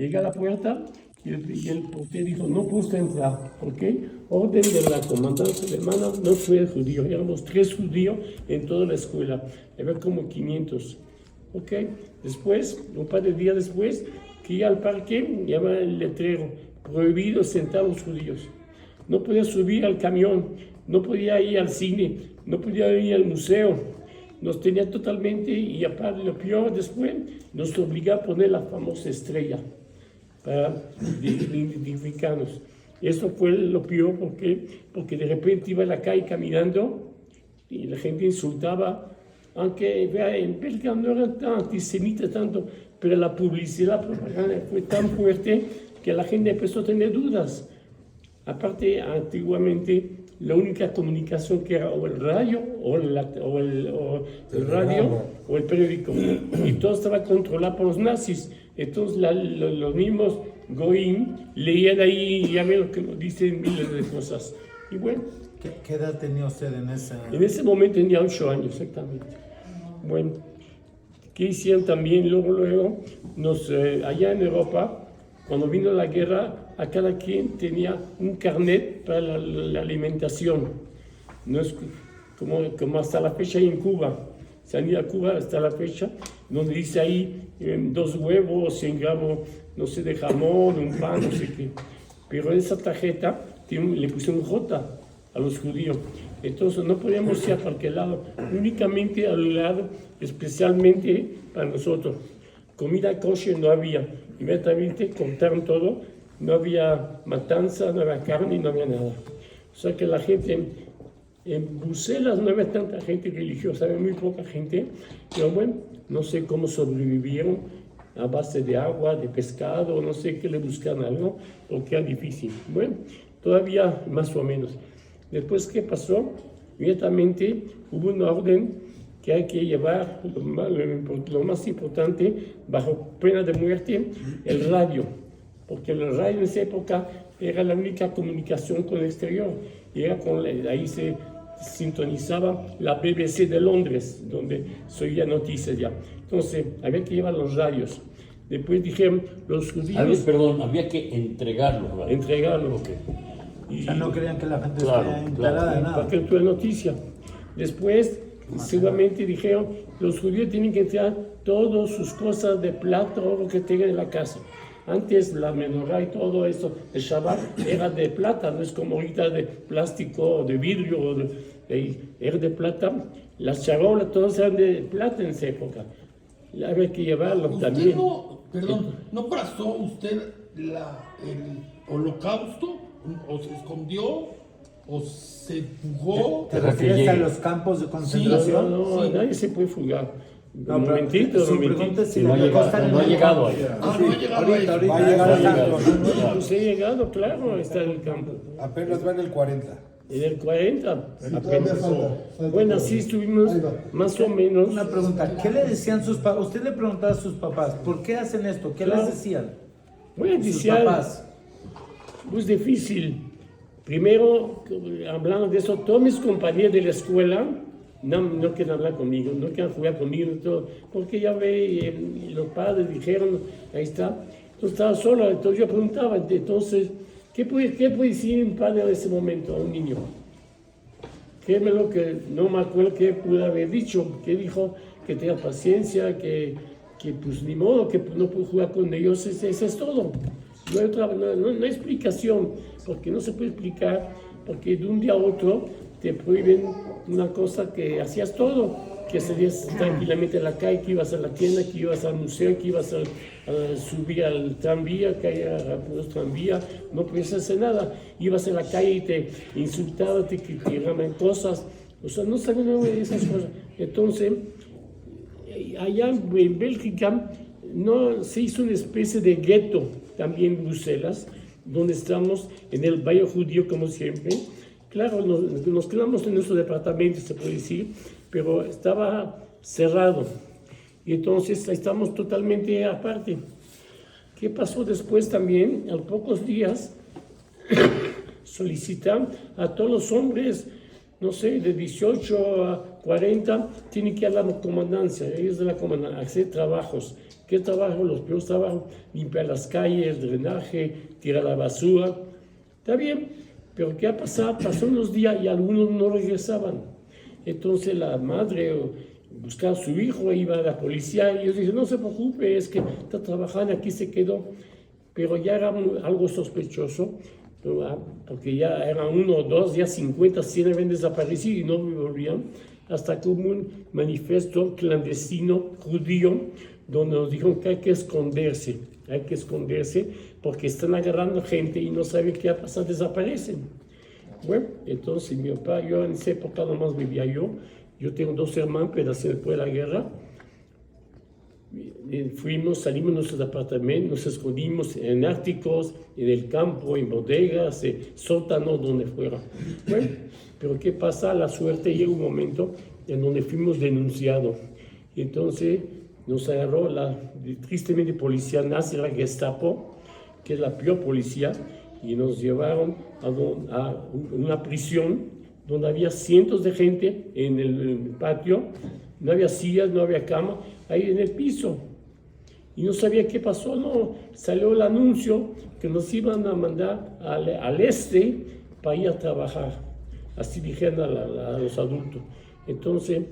Llegué a la puerta y el portero dijo, no puedes entrar, ¿ok? Orden de la comandancia alemana, no fue judío, éramos 3 judíos en toda la escuela, había como 500, ¿ok? Después, un par de días después, que iba al parque, llevaba el letrero, prohibido sentar a los judíos. No podía subir al camión, no podía ir al cine, no podía ir al museo. Nos tenía totalmente, y aparte lo peor después, nos obligaba a poner la famosa estrella para identificarnos. Eso fue lo peor porque de repente iba a la calle caminando y la gente insultaba, aunque en Bélgica no era tan antisemita tanto, pero la publicidad, la propaganda fue tan fuerte que la gente empezó a tener dudas. Aparte, antiguamente, la única comunicación que era o el radio o el radio o el periódico, y todo estaba controlado por los nazis. Entonces los mismos Goim leían ahí y ya ven lo que nos dicen miles de cosas. Y bueno, ¿Qué edad tenía usted en ese? En ese momento tenía 8 años exactamente. Bueno, ¿qué hicieron también? Luego allá en Europa, cuando vino la guerra, a cada quien tenía un carnet para la alimentación. No es como hasta la fecha en Cuba. Se han ido a Cuba hasta la fecha, donde dice ahí 2 huevos, 100 gramos, no sé, de jamón, un pan, no sé qué. Pero en esa tarjeta le pusieron J a los judíos. Entonces no podíamos ir a cualquier lado, únicamente al lado, especialmente para nosotros. Comida kosher no había. Inmediatamente contaron todo, no había matanza, no había carne, no había nada. O sea que la gente, en Bruselas no había tanta gente religiosa, había muy poca gente, pero bueno, no sé cómo sobrevivieron a base de agua, de pescado, no sé qué le buscaban algo, porque era difícil. Bueno, todavía más o menos. Después, ¿qué pasó? Inmediatamente hubo una orden que hay que llevar lo más importante, bajo pena de muerte, el radio. Porque el radio en esa época era la única comunicación con el exterior. Y era ahí se sintonizaba la BBC de Londres, donde se oía noticias ya. Entonces, había que llevar los radios. Después dijeron, los judíos... había que entregarlos. Entregarlos. Okay. O sea, no querían que la gente esté enterada de nada. Para que tuve noticia. Después, seguramente dijeron, los judíos tienen que entregar todas sus cosas de plata o lo que tengan en la casa. Antes la menorá y todo eso, el Shabbat, era de plata, no es como ahorita de plástico o de vidrio, era de plata. Las charolas, todas eran de plata en esa época. Había que llevarlo también. ¿No pasó usted el holocausto? ¿O se escondió? ¿O se fugó? ¿Te refieres a los campos de concentración? No, nadie se puede fugar. No, un momentito. Pregunta si no ha llegado ahí. Ahorita va a llegar al campo. Pues he llegado, claro, está en el campo. Apenas va en el 40. En el 40, Sí, apenas. falta Bueno, así estuvimos más o menos. una pregunta, ¿qué le decían sus papás? Usted le preguntaba a sus papás, ¿por qué hacen esto? ¿Qué les decían? Bueno, Sus decía, papás. pues difícil. Primero, hablando de eso, todos mis compañeros de la escuela no quieren hablar conmigo, no quieren jugar conmigo, todo, porque ya ve, los padres dijeron, ahí está. Entonces estaba solo, entonces yo preguntaba, entonces, ¿qué puede decir un padre en ese momento a un niño? ¿Qué es lo que no me acuerdo qué pude haber dicho? ¿Qué dijo? Que tenga paciencia, que pues ni modo, que no puedo jugar con ellos, eso es todo. No hay explicación, porque no se puede explicar, porque de un día a otro te prohíben una cosa que hacías todo, que salías tranquilamente a la calle, que ibas a la tienda, que ibas al museo, que ibas a subir al tranvía, que hay puros tranvía, no podías hacer nada, ibas a la calle y te insultaban, te tiraban cosas, o sea, no sabían esas cosas. Entonces, allá en Bélgica se hizo una especie de gueto, también en Bruselas, donde estamos en el Valle Judío, como siempre. Claro, nos quedamos en nuestro departamento, se puede decir, pero estaba cerrado. Y entonces estamos totalmente aparte. ¿Qué pasó después también? A los pocos días solicitan a todos los hombres, no sé, de 18 a 40, tienen que ir a la comandancia, ellos de la comandancia, hacer trabajos ¿Qué trabajo? Los peores trabajos, limpiar las calles, drenaje, tirar la basura. Está bien, pero ¿qué ha pasado? Pasó unos días y algunos no regresaban. Entonces la madre buscaba a su hijo, iba a la policía y ellos dicen, no se preocupe, es que está trabajando, aquí se quedó. Pero ya era algo sospechoso, porque ya eran 1 o 2, ya 50, 100 habían desaparecido y no volvían, hasta que hubo un manifiesto clandestino judío donde nos dijeron que hay que esconderse porque están agarrando gente y no saben qué va a pasar, desaparecen. Bueno, entonces mi papá, yo en esa época nomás vivía yo tengo 2 hermanos, pero así después de la guerra, salimos de nuestros apartamentos, nos escondimos en áticos, en el campo, en bodegas, sótanos, donde fuera. Bueno, pero ¿qué pasa? La suerte llega un momento en donde fuimos denunciados. Y entonces nos agarró tristemente policía nazi, la Gestapo, que es la peor policía, y nos llevaron a una prisión donde había cientos de gente en el patio, no había sillas, no había cama, ahí en el piso. Y no sabía qué pasó, no, salió el anuncio que nos iban a mandar al este para ir a trabajar, así dijeron a los adultos. Entonces,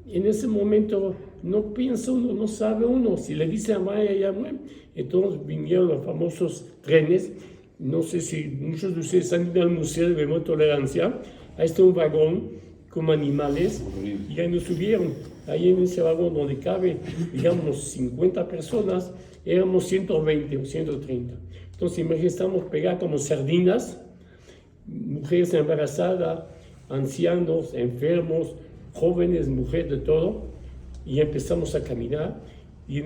en ese momento no piensa uno, no sabe uno, si le dice a Maya, ya bueno. Entonces vinieron los famosos trenes, no sé si muchos de ustedes han ido al Museo de Memoria y Tolerancia, ahí está un vagón como animales, y ahí nos subieron, ahí en ese vagón donde cabe, digamos, 50 personas, éramos 120 o 130. Entonces imagínense, estamos pegados como sardinas, mujeres embarazadas, ancianos, enfermos, jóvenes, mujeres, de todo, y empezamos a caminar, y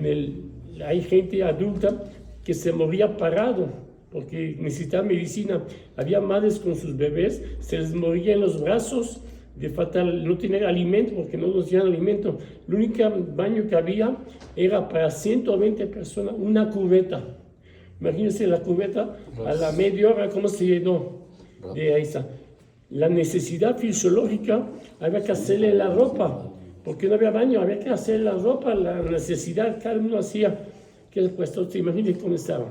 hay gente adulta que se moría parado, porque necesitaba medicina. Había madres con sus bebés, se les moría en los brazos de fatal, no tener alimento, porque no nos dieron alimento. El único baño que había era para 120 personas, una cubeta. Imagínense la cubeta, a la media hora, cómo se llenó de ahí está. La necesidad fisiológica, había que hacerle la ropa, porque no había baño, había que hacer la ropa, la necesidad, cada uno hacía. Que después, te imaginas cómo estaba.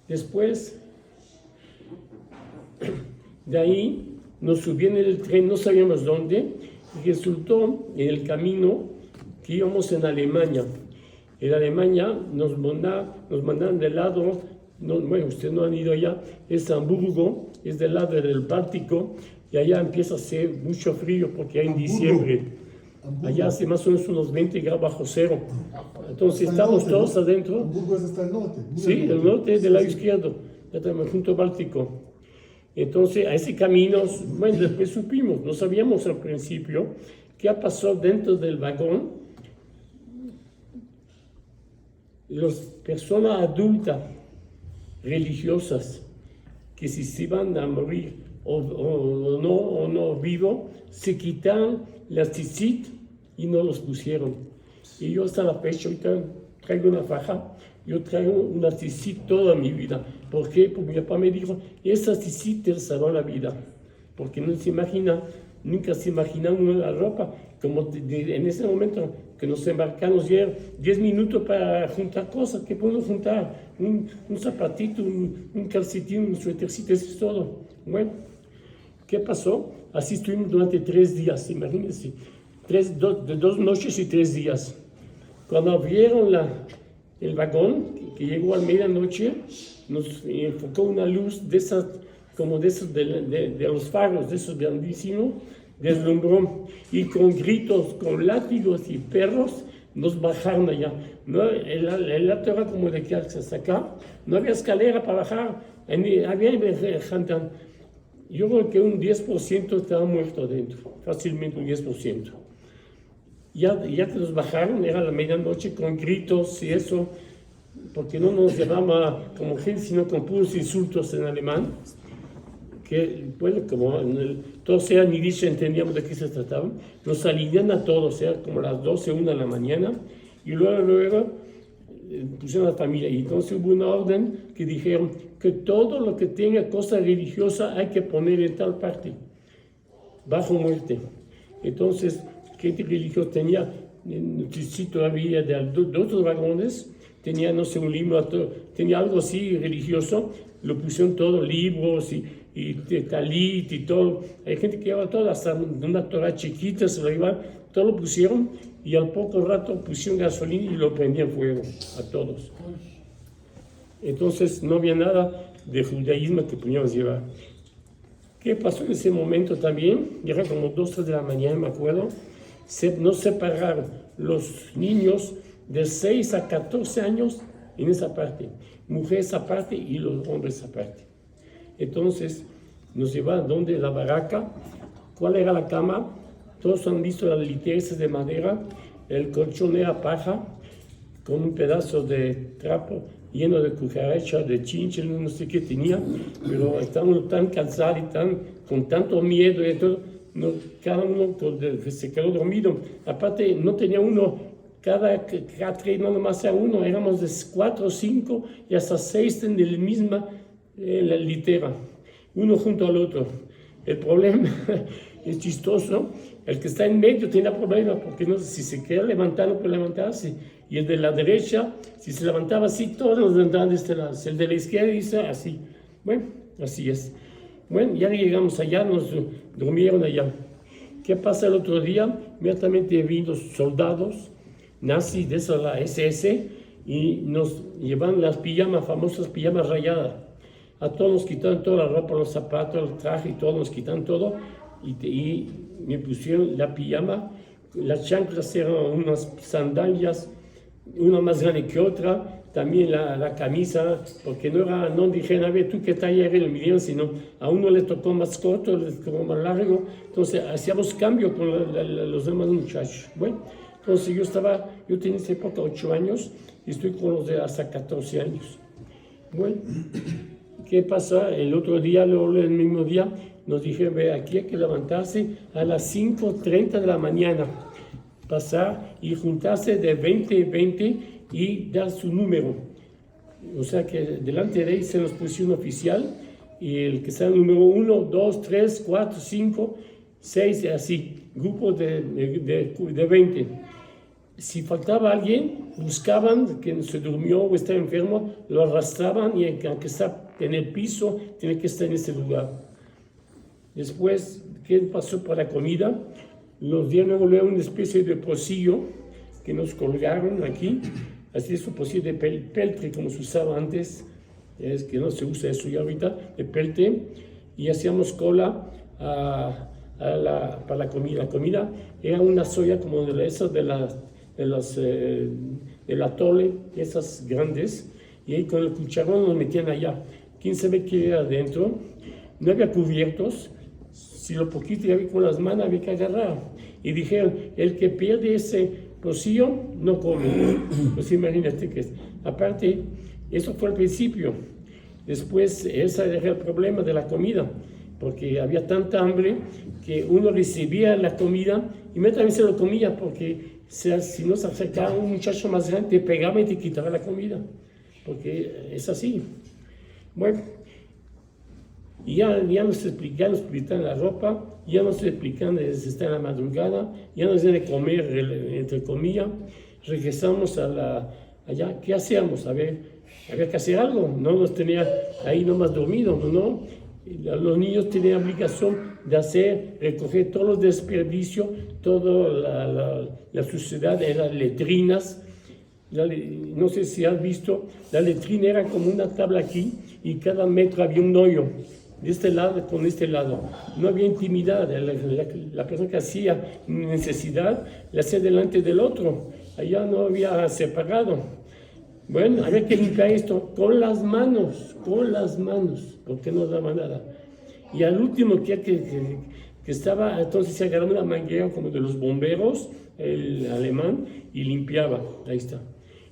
Después, de ahí, nos subían en el tren, no sabíamos dónde, y resultó en el camino que íbamos en Alemania. En Alemania nos mandaron del lado, bueno, ustedes no han ido allá, es Hamburgo, es del lado del Báltico, y allá empieza a hacer mucho frío porque hay en diciembre. Allá hace más o menos unos 20 grados bajo cero. Entonces estamos todos adentro. Hamburgo es hasta el norte. Sí, el norte es del lado izquierdo, junto al Báltico. Entonces a ese camino, bueno, después supimos, no sabíamos al principio qué pasó dentro del vagón. Las personas adultas, religiosas, que si se iban a morir o no vivo, se quitaron las tzitzit y no los pusieron. Y yo hasta la fecha, ahorita traigo una faja, yo traigo una tzitzit toda mi vida. ¿Por qué? Porque mi papá me dijo, esa tzitzit te salvó la vida. Porque no se imagina, nunca se imagina uno la ropa. Como en ese momento que nos embarcamos, ya 10 minutos para juntar cosas. ¿Qué podemos juntar? Un zapatito, un calcetín, un suétercito, eso es todo. Bueno, ¿qué pasó? Así estuvimos durante 3 días, imagínense. 2 noches y 3 días. Cuando abrieron el vagón, que llegó a medianoche, nos enfocó una luz de esas, como de esos de los faros, de esos grandísimos, deslumbró. Y con gritos, con látigos y perros, nos bajaron allá. No, el acto era como de que hasta acá, no había escalera para bajar, había gente. Yo creo que un 10% estaba muerto adentro, fácilmente un 10%. Ya que nos bajaron, era la medianoche con gritos y eso, porque no nos llamaban como gente, sino con puros insultos en alemán, que, bueno, como todos eran yiddish, entendíamos de qué se trataba, nos alinean a todos, era como las 12, 1 de la mañana, y luego pusieron a la familia, y entonces hubo una orden que dijeron que todo lo que tenga cosa religiosa hay que poner en tal parte, bajo muerte. Entonces, gente religiosa tenía sí, todavía de otros vagones, tenía, no sé, un libro, tenía algo así religioso, lo pusieron todo, libros y talit y todo. Hay gente que lleva todo, hasta una Torah chiquita se lo iba, todo lo pusieron y al poco rato pusieron gasolina y lo prendían fuego a todos. Entonces no había nada de judaísmo que podíamos llevar. ¿Qué pasó en ese momento también? Era como 2, 3 de la mañana, me acuerdo. Nos separaron los niños de 6 a 14 años en esa parte, mujeres aparte y los hombres aparte. Entonces nos llevaron donde la baraca, cuál era la cama, todos han visto las literas de madera, el colchón era paja, con un pedazo de trapo lleno de cucarachas, de chinches, no sé qué tenía, pero estábamos tan cansados y con tanto miedo y todo, cada uno se quedó dormido. Aparte, no tenía uno, cada catre no nomás era uno, éramos de 4 o 5 y hasta 6 en la misma la litera, uno junto al otro. El problema es chistoso, el que está en medio tiene problema, porque no, si se queda levantado no puede levantarse. Y el de la derecha, si se levantaba así, todos nos levantaban de este lado. El de la izquierda dice así. Bueno, así es. Bueno, ya llegamos allá, nos durmieron allá. ¿Qué pasa el otro día? Inmediatamente vino soldados nazis de esa, la SS, y nos llevan las pijamas, famosas pijamas rayadas. A todos nos quitaron toda la ropa, los zapatos, el traje, y todos nos quitaron todo. Y me pusieron la pijama, las chanclas eran unas sandalias, una más grande que otra, también la camisa, porque no dijeron, a ver, tú qué talla eres, lo midieron, sino a uno le tocó más corto, le tocó más largo, entonces hacíamos cambio con los demás muchachos. Bueno, entonces yo tenía en esa época 8 años y estoy con los de hasta 14 años. Bueno, ¿qué pasa? El otro día, luego el mismo día, nos dijeron, ve, aquí hay que levantarse a las 5:30 de la mañana, pasar y juntarse de 20 en 20 y dar su número. O sea que delante de ahí se nos puso un oficial y el que sea el número 1, 2, 3, 4, 5, 6, así, grupos de 20. Si faltaba alguien, buscaban que se durmió o estaba enfermo, lo arrastraban y aunque está en el piso, tiene que estar en ese lugar. Después, ¿qué pasó para la comida? Nos dieron luego una especie de pocillo que nos colgaron aquí, así es un pocillo de peltre como se usaba antes, es que no se usa eso ya ahorita, de peltre, y hacíamos cola para la comida. La comida era una soya como de esas del atole, esas grandes, y ahí con el cucharón nos metían allá. ¿Quién sabe qué era adentro? No había cubiertos. Si lo poquito que había con las manos había que agarrar. Y dijeron, el que pierde ese pocillo no come. Pues imagínate que aparte, eso fue al principio. Después, ese era el problema de la comida, porque había tanta hambre que uno recibía la comida y inmediatamente se lo comía, porque si no se acercaba un muchacho más grande, te pegaba y te quitaba la comida, porque es así. Bueno, y ya nos explican la ropa, ya nos explican desde estar en la madrugada, ya nos deben de comer, entre comillas. Regresamos allá, ¿qué hacíamos? A ver, había que hacer algo, no nos tenía ahí nomás dormidos, ¿no? Los niños tenían obligación de recoger todos los desperdicios, toda la suciedad de las letrinas. No sé si has visto, la letrina era como una tabla aquí y cada metro había un hoyo, de este lado con este lado. No había intimidad, la persona que hacía necesidad la hacía delante del otro, allá no había separado. Bueno, había que limpiar esto con las manos, porque no daba nada. Y al último que estaba, entonces se agarraba una manguera como de los bomberos, el alemán, y limpiaba, ahí está.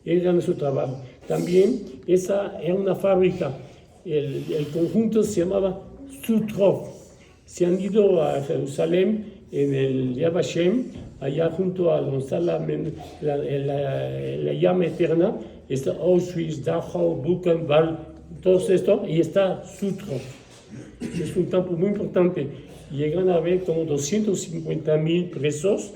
Era nuestro trabajo. También esa era una fábrica, el conjunto se llamaba Sutrov. Se han ido a Jerusalén, en el Yad Vashem, allá junto a donde está la llama eterna, está Auschwitz, Dachau, Buchenwald, todo esto, y está Sutrov. Es un campo muy importante. Llegan a haber como 250,000 presos,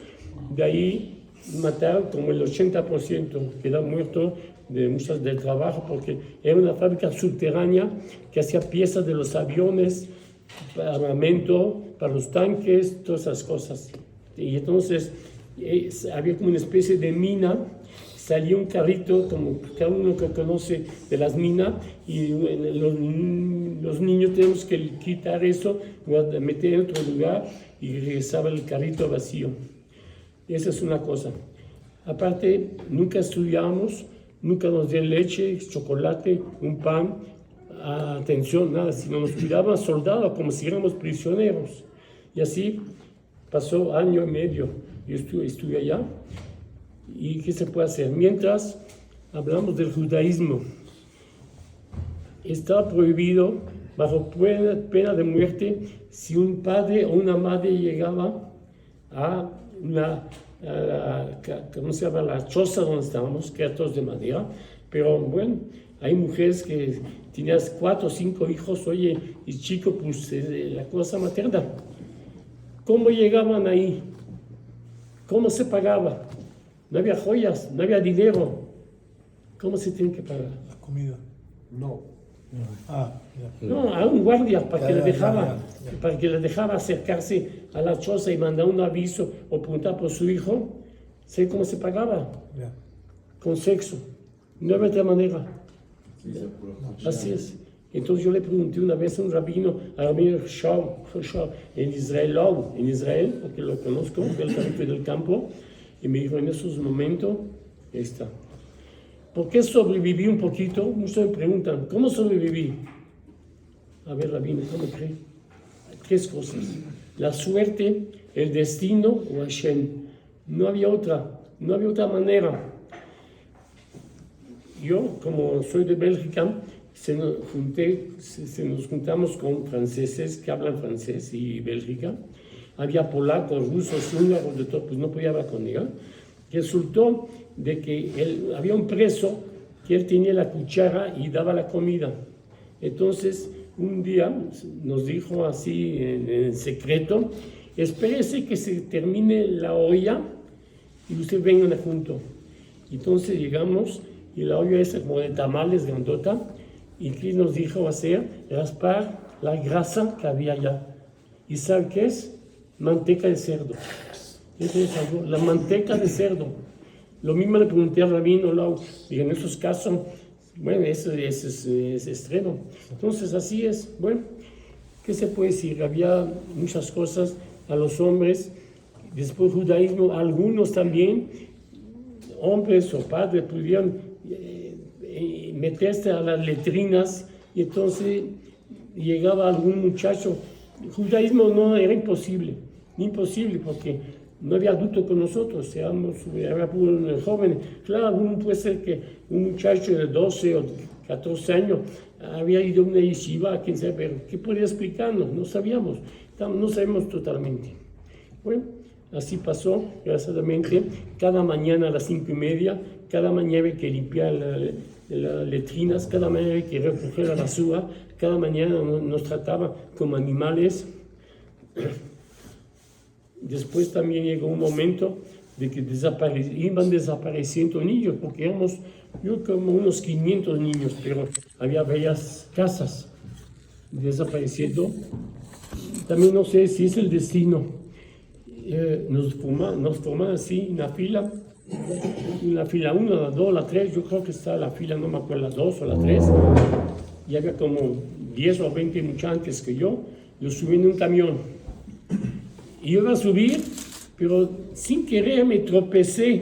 de ahí mataron como el 80%, quedó muerto de muchas del trabajo, porque era una fábrica subterránea que hacía piezas de los aviones, armamento para los tanques, todas esas cosas. Y entonces había como una especie de mina, salía un carrito, como cada uno que conoce de las minas, y los niños tenemos que quitar eso, meter en otro lugar, y regresaba el carrito vacío. Esa es una cosa. Aparte, nunca estudiamos, nunca nos dieron leche, chocolate, un pan, atención, nada, sino nos cuidaban soldados como si éramos prisioneros. Y así pasó año y medio. Yo estuve allá. ¿Y qué se puede hacer? Mientras hablamos del judaísmo, está prohibido, bajo pena de muerte, si un padre o una madre llegaba a ¿cómo se llama? La choza donde estábamos, que era todos de madera, pero bueno, hay mujeres que tenían 4 o 5 hijos, oye, y chico, pues la cosa materna. ¿Cómo llegaban ahí? ¿Cómo se pagaba? No había joyas, no había dinero. ¿Cómo se tiene que pagar? La comida. No. No, a un guardia para que le dejaba, ya. para que le dejaba acercarse a la choza y mandar un aviso o preguntar por su hijo. ¿Sé cómo se pagaba? Ya. Con sexo. No había otra manera. Así es. Entonces yo le pregunté una vez a un rabino, a rabino Shaw, en Israel, porque lo conozco, del campo del campo, y me dijo en esos momentos, está. ¿Por qué sobreviví un poquito? Muchos me preguntan, ¿cómo sobreviví? A ver, rabino, ¿cómo cree? 3 cosas. La suerte, el destino o Hashem. No había otra manera. Yo, como soy de Bélgica, nos juntamos con franceses que hablan francés y Bélgica. Había polacos, rusos, húngaros, de todo, pues no podía hablar con ella. Resultó de que había un preso que él tenía la cuchara y daba la comida. Entonces, un día nos dijo así en secreto, espérese que se termine la olla y ustedes vengan juntos. Entonces llegamos y la olla esa como de tamales grandota, y ¿qué nos dijo hacer? Raspar la grasa que había allá. ¿Y saben qué es? Manteca de cerdo. Eso es algo, la manteca de cerdo. Lo mismo le pregunté al rabino Lau, y en esos casos, bueno, eso es extremo. Entonces así es. Bueno, ¿qué se puede decir? Había muchas cosas a los hombres. Después judaísmo, algunos también, hombres o padres, pudieron meterse a las letrinas, y entonces llegaba algún muchacho. El judaísmo no era imposible porque no había adulto con nosotros, era puros jóvenes. Claro, puede ser que un muchacho de 12 o 14 años había ido a una yeshiva, quién sabe, pero ¿qué podía explicarnos? No sabíamos totalmente. Bueno, así pasó, graciosamente, cada mañana a las 5:30, cada mañana había que limpiar las letrinas, cada mañana había que recoger la basura, cada mañana nos trataba como animales. Después también llegó un momento de que iban desapareciendo niños, porque éramos yo como unos 500 niños, pero había varias casas desapareciendo. También no sé si es el destino. Nos forman así en la fila 1, la 2, la 3, yo creo que está la fila, no me acuerdo, la 2 o la 3, y había como 10 o 20 muchachos antes que yo subí en un camión. Y yo iba a subir, pero sin querer me tropecé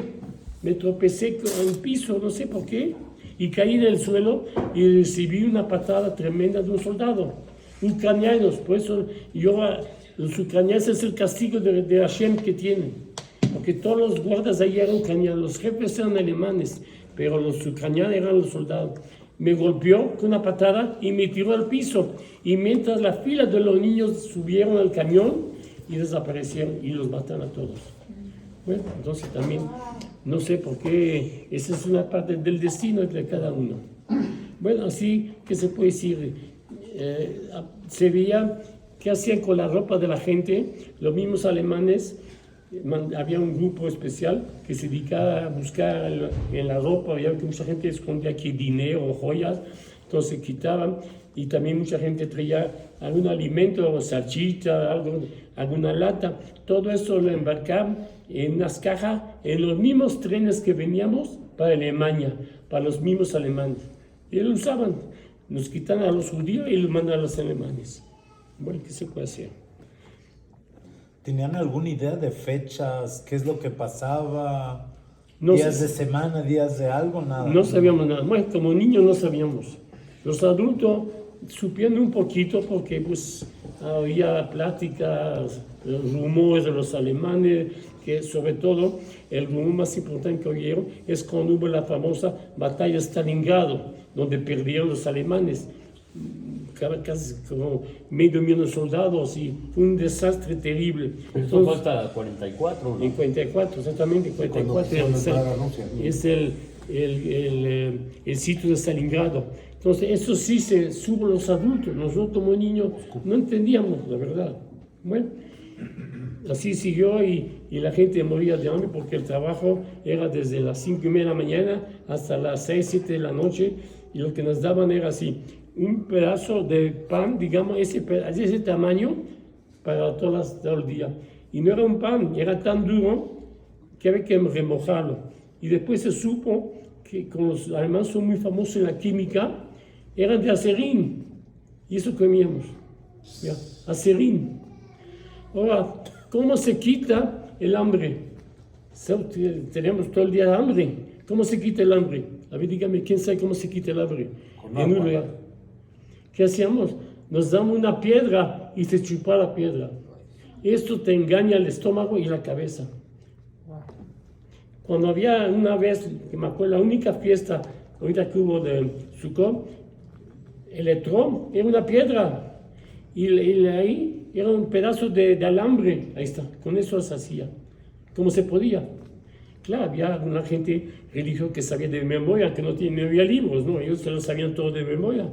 con el piso, no sé por qué, y caí en el suelo y recibí una patada tremenda de un soldado, ucranianos. Por eso los ucranianos es el castigo de Hashem que tienen, porque todos los guardas ahí eran ucranianos, los jefes eran alemanes, pero los ucranianos eran los soldados. Me golpeó con una patada y me tiró al piso, y mientras la fila de los niños subieron al camión y desaparecieron y los mataron a todos. Bueno, entonces también no sé por qué, esa es una parte del destino de cada uno. Bueno, así que se puede decir, se veía qué hacían con la ropa de la gente. Los mismos alemanes había un grupo especial que se dedicaba a buscar en la ropa, había que mucha gente escondía aquí dinero, joyas, entonces quitaban, y también mucha gente traía algún alimento, salchicha, alguna lata, todo eso lo embarcaban en unas cajas, en los mismos trenes que veníamos para Alemania, para los mismos alemanes. Y lo usaban, nos quitan a los judíos y los mandan a los alemanes. Bueno, ¿qué se puede hacer? ¿Tenían alguna idea de fechas? ¿Qué es lo que pasaba? No ¿Días sé. de semana, días de algo? Nada. No sabíamos nada, bueno, como niños no sabíamos. Los adultos supieron un poquito porque pues había pláticas, rumores de los alemanes, que sobre todo el rumor más importante que oyeron es cuando hubo la famosa batalla de Stalingrado, donde perdieron los alemanes, casi como 500,000 soldados, y fue un desastre terrible. Eso fue hasta 44, ¿no? En 44, exactamente, 44 quisieron entrar a Rusia. es el sitio de Stalingrado. Entonces, eso sí se supo los adultos. Nosotros como niños no entendíamos, la verdad. Bueno, así siguió y la gente moría de hambre porque el trabajo era desde las 5:30 de la mañana hasta las 6, 7 de la noche, y lo que nos daban era así, un pedazo de pan, digamos, ese tamaño para todo el día. Y no era un pan, era tan duro que había que remojarlo. Y después se supo que como los alemanes son muy famosos en la química, eran de acerín. Y eso comíamos. ¿Ya? Acerín. Ahora, ¿cómo se quita el hambre? Tenemos todo el día hambre. ¿Cómo se quita el hambre? A ver, dígame, ¿quién sabe cómo se quita el hambre? En un lugar. ¿Qué hacíamos? Nos damos una piedra y se chupa la piedra. Esto te engaña el estómago y la cabeza. Cuando había una vez, que me acuerdo, la única fiesta ahorita que hubo de Sukkot, el etrón era una piedra y ahí era un pedazo de alambre, ahí está, con eso se hacía, como se podía. Claro, había alguna gente religiosa que sabía de memoria, que no había libros, ¿no? Ellos se lo sabían todo de memoria.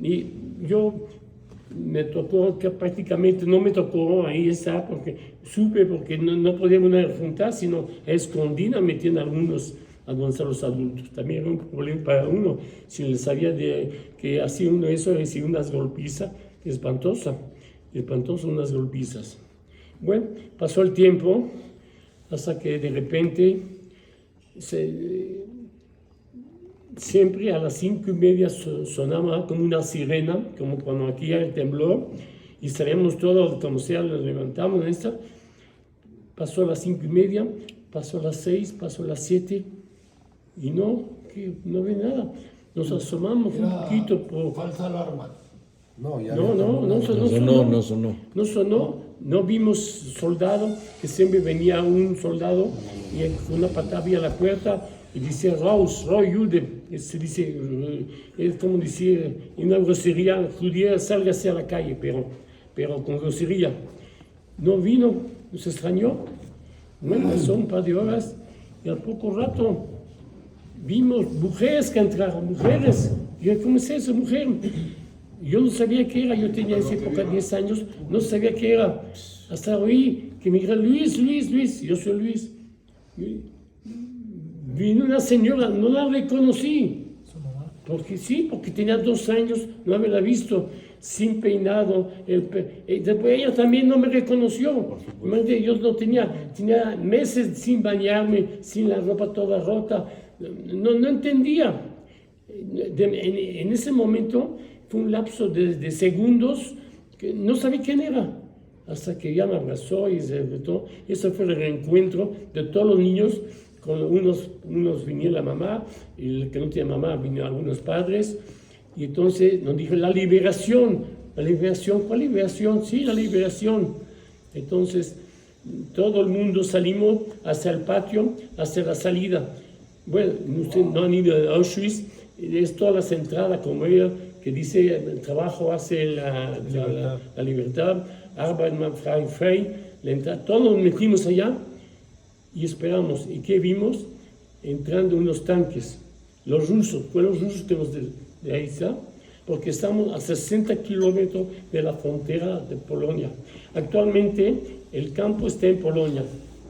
Y yo me tocó, que prácticamente no me tocó ahí estar, porque supe, porque no podíamos juntar, sino a escondida metían algunos a los adultos. También era un problema para uno, si le sabía que hacía uno eso, recibía unas golpizas espantosas, unas golpizas. Bueno, pasó el tiempo, hasta que de repente, siempre a las 5:30 sonaba como una sirena, como cuando aquí hay el temblor, y salíamos todos, como sea, nos levantamos, pasó a las 5:30, pasó a las 6, pasó a las 7, y no ve nada. Nos asomamos un poquito por... Falsa alarma. No, ya No sonó. No vimos soldado, que siempre venía un soldado y con una patada abría la puerta y dice raus, Jude, se dice, es como decir en una grosería judía, sálgase a la calle, pero con grosería. No vino, nos extrañó. Bueno, pasó un par de horas y al poco rato vimos mujeres que entraron, mujeres. Y yo, ¿cómo es eso, mujer? Yo no sabía qué era, yo tenía en esa época 10 años, no sabía qué era. Hasta oí que me dijeron, Luis, yo soy Luis. Vino una señora, no la reconocí. Porque tenía 2 años, no había visto, sin peinado. Después ella también no me reconoció. Yo no tenía meses sin bañarme, sin la ropa toda rota. No entendía. En ese momento fue un lapso de segundos que no sabía quién era, hasta que ya me abrazó y todo. Ese fue el reencuentro de todos los niños. Con unos venía la mamá, y el que no tenía mamá vinieron algunos padres, y entonces nos dijo la liberación, ¿cuál liberación? Sí, la liberación. Entonces todo el mundo salimos hacia el patio, hacia la salida. Bueno, ustedes no han ido a Auschwitz, es todas las entradas como ella, que dice el trabajo hace la libertad, Arbeit macht frei, todos nos metimos allá y esperamos. ¿Y qué vimos? Entrando unos tanques, los rusos que nos de ahí está, porque estamos a 60 kilómetros de la frontera de Polonia. Actualmente el campo está en Polonia,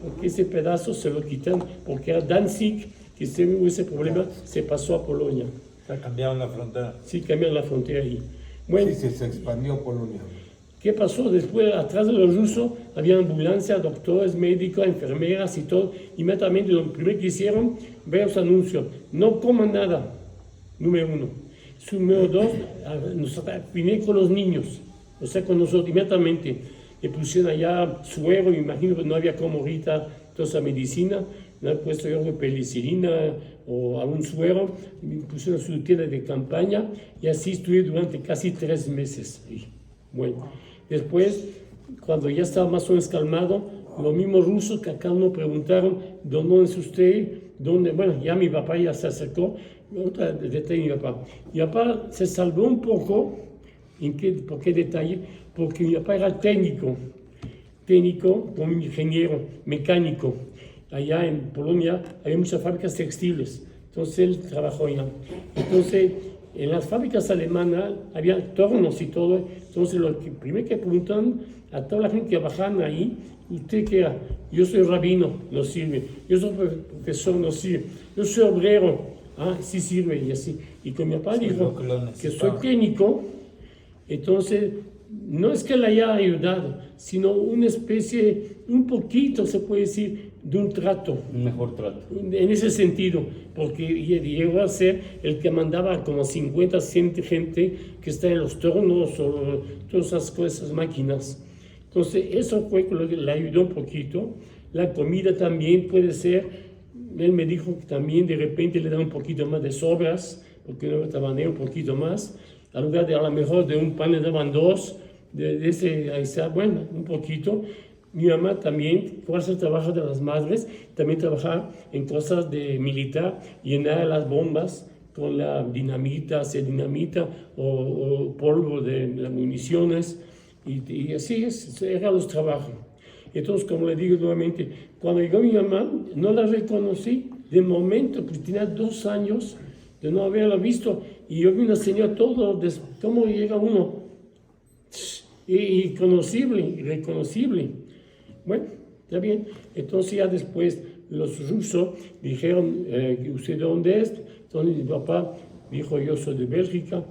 porque ese pedazo se lo quitan, porque era Danzig, que se hubo ese problema, se pasó a Polonia. O sea, cambiaron la frontera. Sí, cambiaron la frontera ahí. Bueno, Sí, se expandió Polonia. ¿qué pasó? Después, atrás de los rusos, había ambulancia, doctores, médicos, enfermeras y todo. Inmediatamente, lo primero que hicieron, ver los anuncios. No coman nada, número 1. Número 2, vine con los niños, o sea, con nosotros, inmediatamente. Le pusieron allá suero, me imagino que no había como ahorita toda esa medicina. Le han puesto yo de penicilina o algún suero, me pusieron su tienda de campaña y así estuve durante casi 3 meses. Y, bueno, después, cuando ya estaba más o menos calmado, los mismos rusos que acá nos preguntaron, ¿dónde es usted? ¿Dónde? Bueno, ya mi papá ya se acercó, otra detalle de mi papá. Mi papá se salvó un poco, ¿por qué detalle? Porque mi papá era técnico como ingeniero mecánico. Allá en Polonia había muchas fábricas textiles, entonces él trabajó allá. Entonces, en las fábricas alemanas había tornos y todo, entonces lo que primero que preguntan a toda la gente que trabajaban ahí, ¿usted qué era? Yo soy rabino, no sirve. Yo soy profesor, no sirve. Yo soy obrero, sí sirve, y así. Y con mi papá dijo que soy técnico, entonces no es que le haya ayudado, sino una especie, un poquito se puede decir, de un trato. Un mejor trato. En ese sentido, porque llegó a ser el que mandaba como 50, 100 gente que está en los tornos o todas esas cosas, máquinas. Entonces, eso fue lo que le ayudó un poquito. La comida también puede ser, él me dijo que también de repente le da un poquito más de sobras, porque de otra manera un poquito más. Al lugar de a lo mejor de un pan le daban 2, de ese, ahí está, bueno, un poquito. Mi mamá también, por hacer trabajo de las madres, también trabajaba en cosas de militar, llenar las bombas con la dinamita, hacer dinamita o polvo de las municiones, y así eran los trabajos. Entonces, como le digo nuevamente, cuando llegó mi mamá, no la reconocí de momento, porque tenía 2 años de no haberla visto, y yo vi una señora todo, ¿cómo llega uno? Irreconocible. Bueno, está bien. Entonces ya después los rusos dijeron, ¿usted de dónde es? Entonces mi papá dijo, yo soy de Bélgica.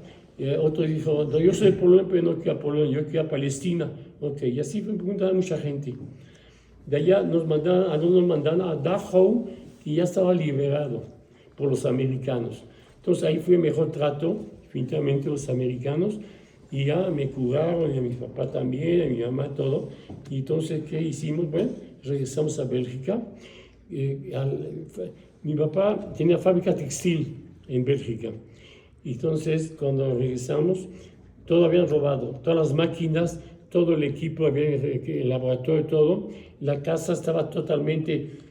Otro dijo, no, yo soy de Polonia, pero no quiero a Polonia, yo quiero a Palestina. Ok, y así fue preguntando a mucha gente. De allá nos mandaron a Dachau, que ya estaba liberado por los americanos. Entonces ahí fue mejor trato, definitivamente los americanos. Y ya me curaron, y a mi papá también, a mi mamá, todo. Y entonces, ¿qué hicimos? Bueno, regresamos a Bélgica. Mi papá tenía fábrica textil en Bélgica. Entonces, cuando regresamos, todo habían robado. Todas las máquinas, todo el equipo, el laboratorio, todo. La casa estaba totalmente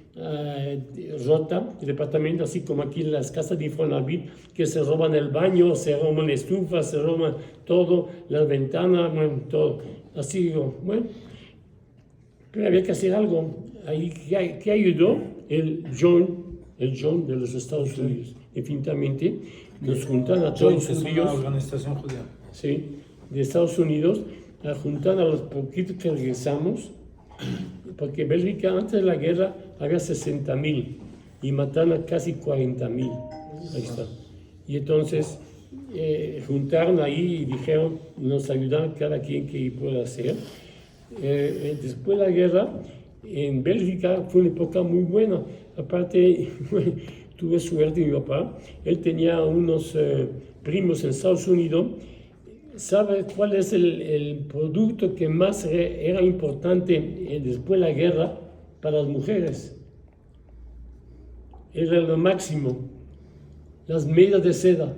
rota, el departamento, así como aquí en las casas de Infonavit, que se roban el baño, se roban la estufa, se roban todo, las ventanas, bueno, todo. Así digo, bueno, pero había que hacer algo. Ahí, ¿qué ayudó? El John de los Estados Unidos. Definitivamente nos juntan a todos los judíos. Una organización judía. Sí, de Estados Unidos, a juntar a los poquitos que regresamos, porque Bélgica antes de la guerra había 60,000 y mataron a casi 40,000. Ahí está. Y entonces juntaron ahí y dijeron, nos ayudaron cada quien que pueda hacer. Después de la guerra, en Bélgica fue una época muy buena. Aparte, tuve suerte, mi papá, él tenía unos primos en Estados Unidos. ¿Sabe cuál es el producto que más era importante después de la guerra para las mujeres? Era lo máximo, las medias de seda.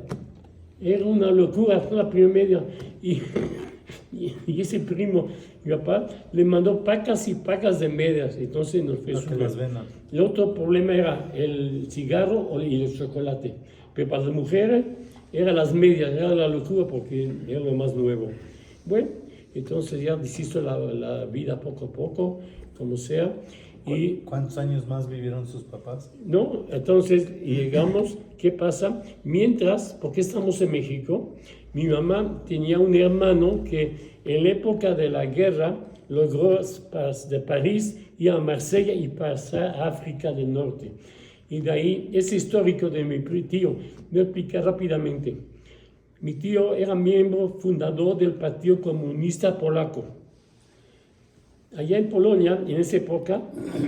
Era una locura, fue la primera media. Y ese primo, mi papá, le mandó pacas y pacas de medias. Entonces nos fue Que las vendan. El otro problema era el cigarro y el chocolate. Pero para las mujeres eran las medias, era la locura porque era lo más nuevo. Bueno, entonces ya desisto la vida poco a poco, como sea. Y ¿Cuántos años más vivieron sus papás? no, entonces llegamos, ¿qué pasa? Mientras, porque estamos en México, mi mamá tenía un hermano que en la época de la guerra logró de París ir a Marsella y pasar a África del Norte. Y de ahí, ese histórico de mi tío, me explica rápidamente. Mi tío era miembro fundador del Partido Comunista Polaco. Allá en Polonia, en esa época,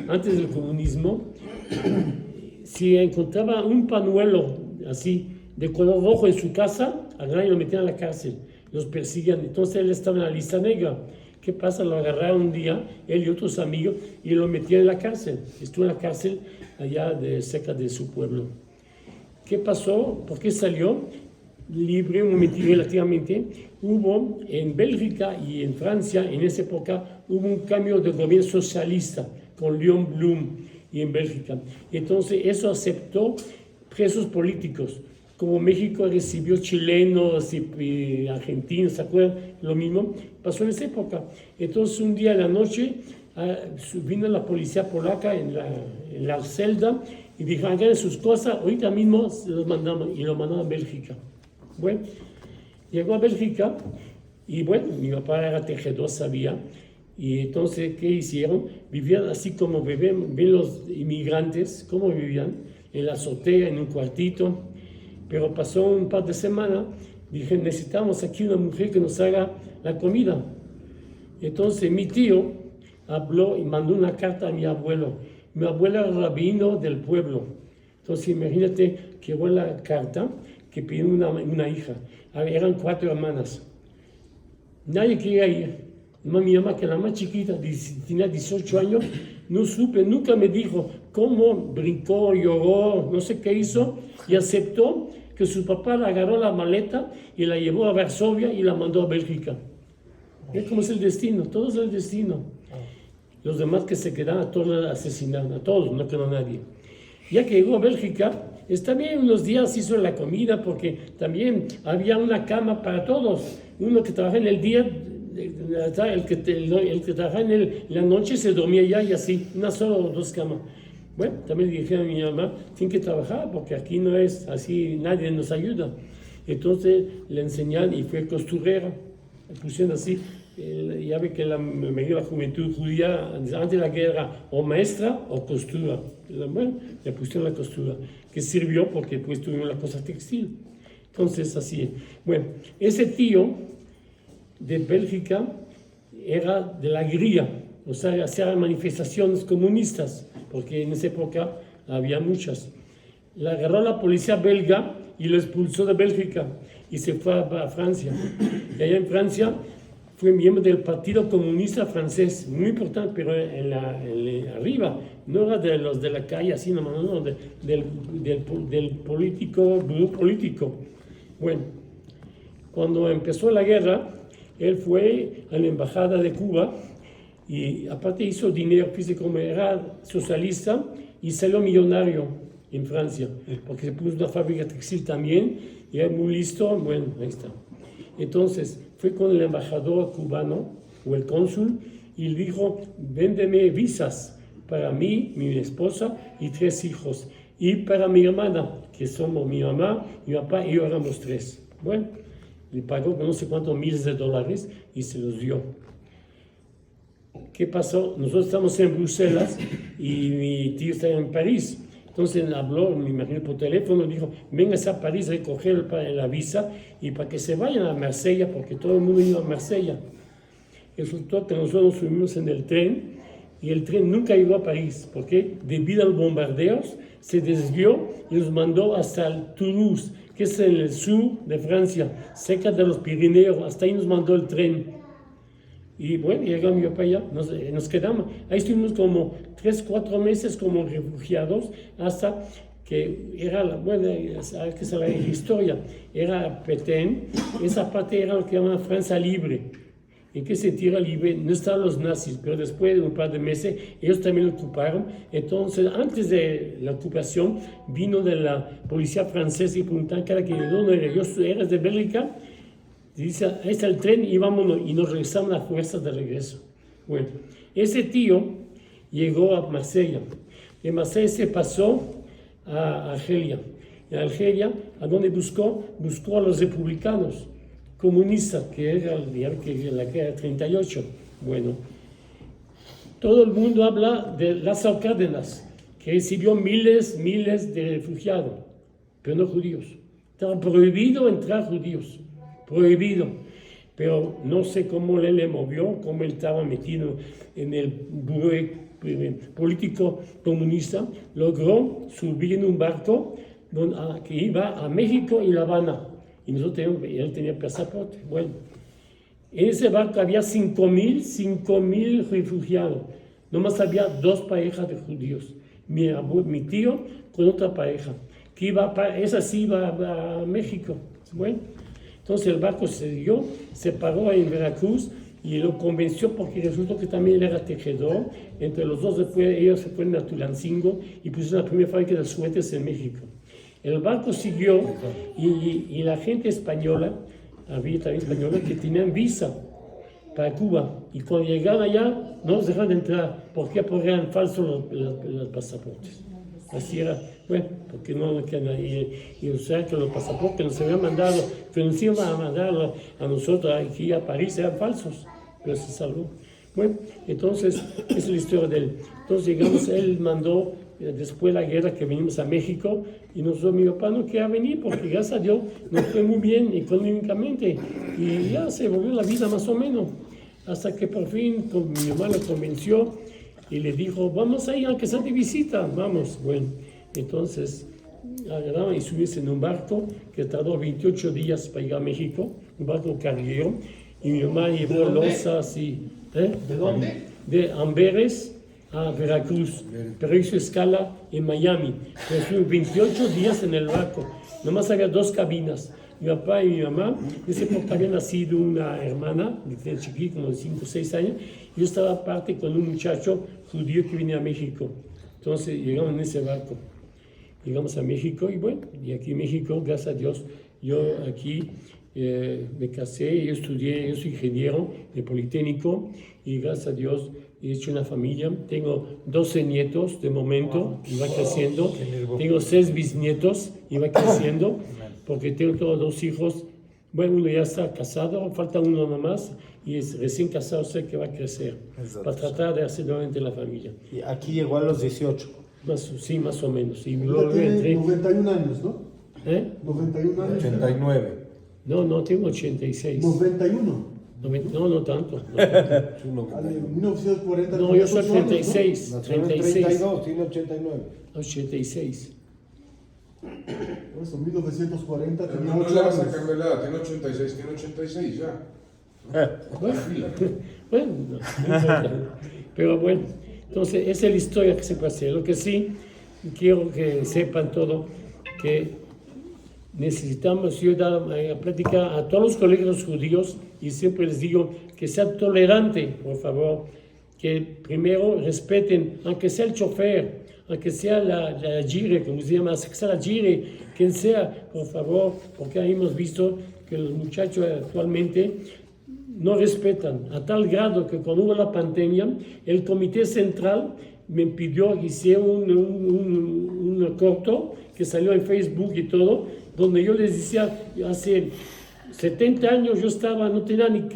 antes del comunismo, si encontraba un pañuelo así de color rojo en su casa, agarraban y lo metían a la cárcel, los perseguían. Entonces él estaba en la lista negra. ¿Qué pasa? Lo agarraron un día, él y otros amigos, y lo metían en la cárcel. Estuvo en la cárcel allá cerca de su pueblo. ¿Qué pasó? ¿Por qué salió? Libre, un momentito relativamente. Hubo en Bélgica y en Francia, en esa época, hubo un cambio de gobierno socialista con Léon Blum y en Bélgica. Entonces eso aceptó presos políticos. Como México recibió chilenos y argentinos, ¿se acuerdan? Lo mismo pasó en esa época. Entonces un día en la noche vino la policía polaca en la celda y dijo, hagan sus cosas, ahorita mismo los mandamos y lo mandaron a Bélgica. Bueno, llegó a Bélgica y bueno, mi papá era tejedor, sabía. Y entonces, ¿qué hicieron? Vivían así como ven los inmigrantes, cómo vivían, en la azotea, en un cuartito. Pero pasó un par de semanas, dije, necesitamos aquí una mujer que nos haga la comida. Entonces mi tío habló y mandó una carta a mi abuelo. Mi abuelo era rabino del pueblo. Entonces imagínate que fue la carta que pidió una hija. Eran 4 hermanas. Nadie quería ir. Mi mamá, que era la más chiquita, tenía 18 años, no supe, nunca me dijo cómo brincó, lloró, no sé qué hizo, y aceptó que su papá la agarró la maleta y la llevó a Varsovia y la mandó a Bélgica. ¿Ves cómo es el destino? Todo es el destino. Los demás que se quedaron, a todos los asesinaron, a todos, no quedó nadie. Ya que llegó a Bélgica, está bien, unos días hizo la comida porque también había una cama para todos. Uno que trabajaba en el día, el que trabajaba en la noche se dormía ya y así, una sola o 2 camas. Bueno, también le dije a mi mamá, tienen que trabajar porque aquí no es así, nadie nos ayuda. Entonces le enseñaron y fue costurera. Le pusieron así, ya ve que la mayoría de la juventud judía antes de la guerra o maestra o costura. Bueno, le pusieron la costura, que sirvió porque pues tuvimos la cosa textil. Entonces así. Bueno, ese tío de Bélgica era de la guerrilla, o sea, hacía manifestaciones comunistas, porque en esa época había muchas. La agarró la policía belga y lo expulsó de Bélgica y se fue a Francia. Y allá en Francia fue miembro del Partido Comunista Francés, muy importante, pero arriba, no era de los de la calle, así nomás, no, del político, político. Bueno, cuando empezó la guerra, él fue a la embajada de Cuba y aparte hizo dinero físico, como era socialista y salió millonario en Francia, porque se puso una fábrica textil también y era muy listo. Bueno, ahí está. Entonces fue con el embajador cubano o el cónsul y le dijo, véndeme visas para mí, mi esposa y 3 hijos, y para mi hermana, que somos mi mamá, mi papá y yo éramos 3. Bueno, le pagó no sé cuántos miles de dólares y se los dio. ¿Qué pasó? Nosotros estamos en Bruselas y mi tío está en París. Entonces habló, me imagino por teléfono, dijo, vengas a París a recoger la visa y para que se vayan a Marsella, porque todo el mundo iba a Marsella. Resultó que nosotros nos subimos en el tren y el tren nunca llegó a París, porque debido a los bombardeos se desvió y nos mandó hasta Toulouse, que es en el sur de Francia, cerca de los Pirineos. Hasta ahí nos mandó el tren. Y bueno, llegó mi papá allá, nos quedamos. Ahí estuvimos como 3-4 meses como refugiados hasta que era que se la historia, era Petén, esa parte era lo que llaman Francia libre. ¿En qué sentido era libre? No estaban los nazis, pero después de un par de meses ellos también lo ocuparon. Entonces, antes de la ocupación, vino de la policía francesa y preguntaron cada quien, ¿dónde eres? ¿Yo eres de Bélgica? Y dice, ahí está el tren y vámonos, y nos regresamos a fuerzas de regreso. Bueno, ese tío llegó a Marsella. De Marsella se pasó a Argelia. En Argelia, ¿a dónde buscó? Buscó a los republicanos comunistas, que era la guerra 38. Bueno, todo el mundo habla de Lázaro Cárdenas, que recibió miles de refugiados, pero no judíos. Estaba prohibido entrar judíos, prohibido. Pero no sé cómo él le movió, cómo él estaba metido en el buró político comunista, logró subir en un barco que iba a México y La Habana. Y él tenía pasaporte. Bueno, en ese barco había 5.000 refugiados. Nomás había 2 parejas de judíos. Mi tío con otra pareja, que esa sí iba a México. Bueno, entonces el barco se paró en Veracruz y lo convenció porque resultó que también él era tejedor. Entre los dos después ellos se fueron a Tulancingo y pusieron la primera fábrica de suéteres en México. El barco siguió y la gente española, había también españoles que tenían visa para Cuba, y cuando llegaban allá no los dejaban de entrar. ¿Por qué? Porque eran falsos los pasaportes. Así era, bueno, porque o sea que los pasaportes que nos habían mandado, que nos iban a mandar a nosotros aquí a París, eran falsos, pero se salvó. Bueno, entonces, esa es la historia de él. Entonces llegamos, él mandó, después de la guerra, que venimos a México, y nosotros, mi papá no quería venir, porque gracias a Dios nos fue muy bien económicamente, y ya se volvió la vida más o menos, hasta que por fin mi mamá lo convenció, y le dijo, vamos a ir, aunque sea de visita, vamos. Bueno, entonces agarraron y subirse en un barco que tardó 28 días para ir a México, un barco carguero, y mi mamá llevó losas y... ¿De dónde? De Amberes a Veracruz, pero hizo escala en Miami. Pero estuve 28 días en el barco, nomás había 2 cabinas. Mi papá y mi mamá, en ese momento había nacido una hermana, de chiquita, como de 5 o 6 años, y yo estaba aparte con un muchacho judío que venía a México. Entonces llegamos en ese barco, llegamos a México, y bueno, y aquí en México, gracias a Dios, yo aquí me casé, yo estudié, yo soy ingeniero de Politécnico, y gracias a Dios he hecho una familia. Tengo 12 nietos de momento, y va creciendo. Tengo 6 bisnietos, y va creciendo, porque tengo todos 2 hijos. Bueno, uno ya está casado, falta uno nomás, y es recién casado, sé que va a crecer, para tratar de hacer nuevamente la familia. Y aquí llegó a los 18. Sí, más o menos. Y Ya luego tiene entré. 91 años, ¿no? 91 años. 89. No, tengo 86. 91. No tanto. Es un 91. En 1940. No, yo soy 38 años, 36. Nació en el 36. 32, tiene 89. 86. ¿no? Por eso, 1940 Pero tenía no 8 le vas a años. sacar la edad, tiene 86 ya. Bueno, no importa. Pero bueno, entonces esa es la historia que se puede hacer. Lo que sí quiero que sepan todo, que necesitamos, yo he dado plática a todos los colegas judíos, y siempre les digo que sean tolerantes, por favor, que primero respeten, aunque sea el chofer, aunque sea la gire, como se llama, que sea la gire, quien sea, por favor, porque ahí hemos visto que los muchachos actualmente no respetan, a tal grado que cuando hubo la pandemia, el comité central me pidió que hiciera un corto que salió en Facebook y todo, donde yo les decía, hace 70 años yo estaba, no tenía ni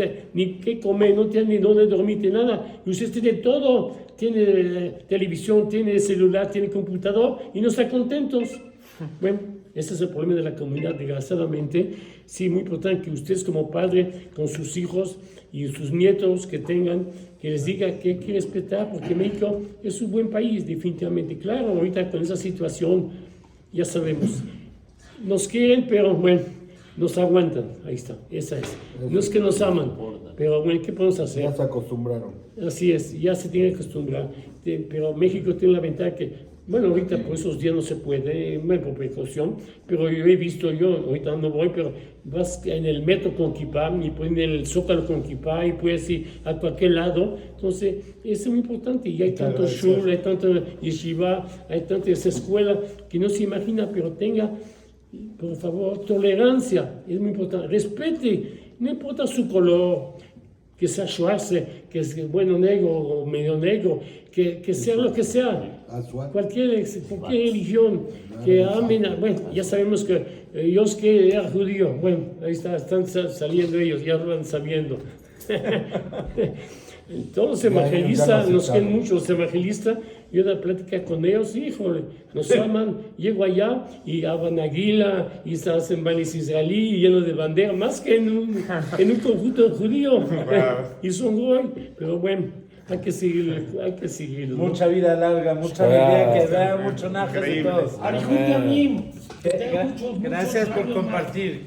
qué comer, no tenía ni dónde dormir, ni nada, y usted tiene todo, tiene televisión, tiene celular, tiene computador, y no están contentos. Bueno, ese es el problema de la comunidad, desgraciadamente. Sí, muy importante que ustedes como padre, con sus hijos y sus nietos que tengan, que les diga que hay que respetar, porque México es un buen país, definitivamente. Claro, ahorita con esa situación, ya sabemos, nos quieren, pero bueno, nos aguantan, ahí está, esa es. No es que nos aman, pero bueno, ¿qué podemos hacer? Ya se acostumbraron. Así es, ya se tiene que acostumbrar. Pero México tiene la ventaja que, bueno, ahorita por esos días no se puede, bueno, por precaución, pero yo he visto, ahorita no voy, pero vas en el metro con kipá, y puedes en el Zócalo con kipá, y puedes ir a cualquier lado. Entonces, eso es muy importante. Y hay tanto shul, hay tanto yeshiva, hay tantas escuelas que no se imagina, pero tenga, por favor, tolerancia, es muy importante. Respete, no importa su color, que sea Schwarze, que es bueno negro o medio negro, que sea lo que sea, cualquier religión, que amen, bueno, ya sabemos que Yoske era judío, bueno, ahí están saliendo ellos, ya lo van sabiendo. Todos los evangelistas, nos quieren mucho los evangelistas, yo da plática con ellos, híjole, nos aman, llego allá y hablan águila y se hacen bailes israelí llenos de bandera, más que en un conjunto judío, y son goy, pero bueno, hay que seguirlo. ¿No? Mucha vida larga, mucha alegría, que da mucho najas de todos. Arihut Yamim. Que tenga muchos Gracias por años más. compartir.